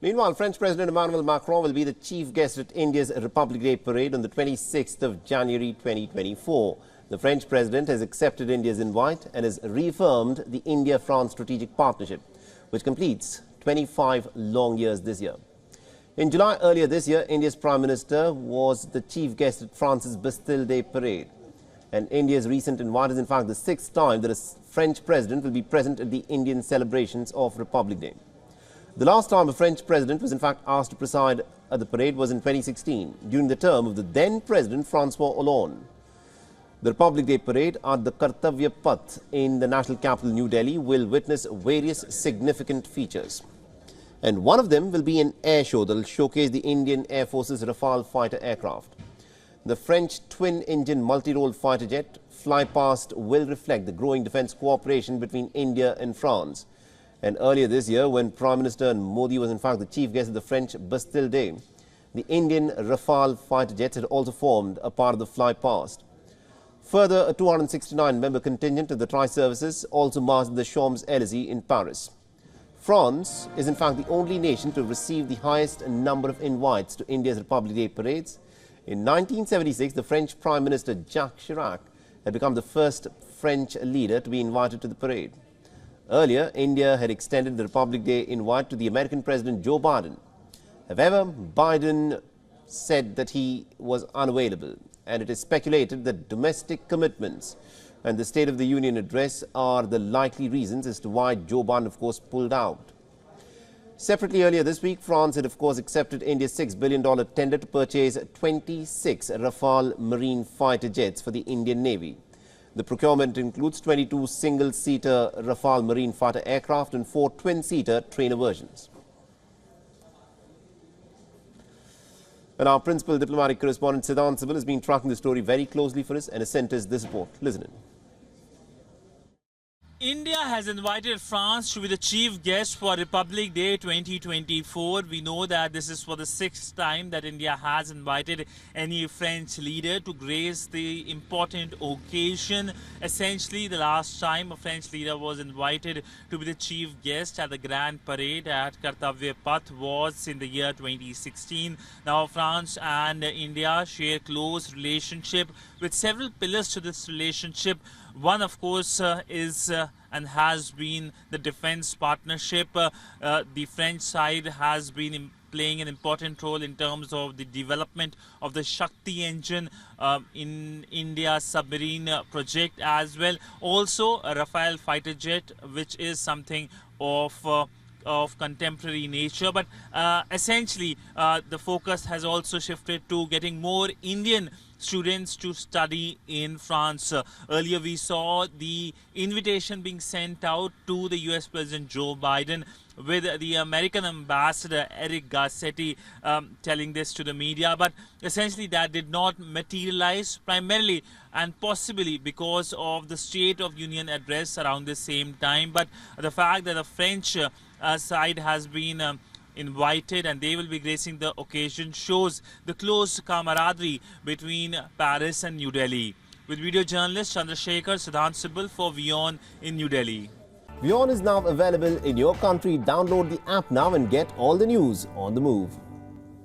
Meanwhile, French President Emmanuel Macron will be the chief guest at India's Republic Day parade on the 26th of January 2024. The French president has accepted India's invite and has reaffirmed the India-France strategic partnership, which completes 25 long years this year. In July earlier this year, India's Prime Minister was the chief guest at France's Bastille Day parade. And India's recent invite is in fact the sixth time that a French president will be present at the Indian celebrations of Republic Day. The last time a French president was in fact asked to preside at the parade was in 2016, during the term of the then President François Hollande. The Republic Day parade at the Kartavya Path in the national capital New Delhi will witness various significant features. And one of them will be an air show that will showcase the Indian Air Force's Rafale fighter aircraft. The French twin-engine multi-role fighter jet fly past will reflect the growing defence cooperation between India and France. And earlier this year, when Prime Minister Modi was in fact the chief guest of the French Bastille Day, the Indian Rafale fighter jets had also formed a part of the fly past. Further, a 269-member contingent of the tri-services also marched the Champs-Élysées in Paris. France is in fact the only nation to receive the highest number of invites to India's Republic Day parades. In 1976, the French Prime Minister Jacques Chirac had become the first French leader to be invited to the parade. Earlier, India had extended the Republic Day invite to the American President Joe Biden. However, Biden said that he was unavailable, and it is speculated that domestic commitments and the State of the Union address are the likely reasons as to why Joe Biden, of course, pulled out. Separately, earlier this week, France had, of course, accepted India's $6 billion tender to purchase 26 Rafale marine fighter jets for the Indian Navy. The procurement includes 22 single-seater Rafale marine fighter aircraft and 4 twin-seater trainer versions. And our principal diplomatic correspondent Siddhant Sibil has been tracking the story very closely for us and has sent us this report. Listen in. India has invited France to be the chief guest for Republic Day 2024. We know that this is for the sixth time that India has invited any French leader to grace the important occasion. Essentially, the last time a French leader was invited to be the chief guest at the Grand Parade at Kartavya Path was in the year 2016. Now, France and India share close relationship with several pillars to this relationship. One, of course, is and has been the defense partnership. The French side has been playing an important role in terms of the development of the Shakti engine in India's submarine project as well. Also, a Rafale fighter jet, which is something of contemporary nature, but essentially the focus has also shifted to getting more Indian students to study in France. Earlier we saw the invitation being sent out to the US President Joe Biden, with the American ambassador Eric Garcetti telling this to the media, but essentially that did not materialize, primarily and possibly because of the State of Union address around the same time. But the fact that the French side has been invited and they will be gracing the occasion shows the close camaraderie between Paris and New Delhi. With video journalist Chandrasekhar, Siddhant Sibil for WION in New Delhi. WION is now available in your country. Download the app now and get all the news on the move.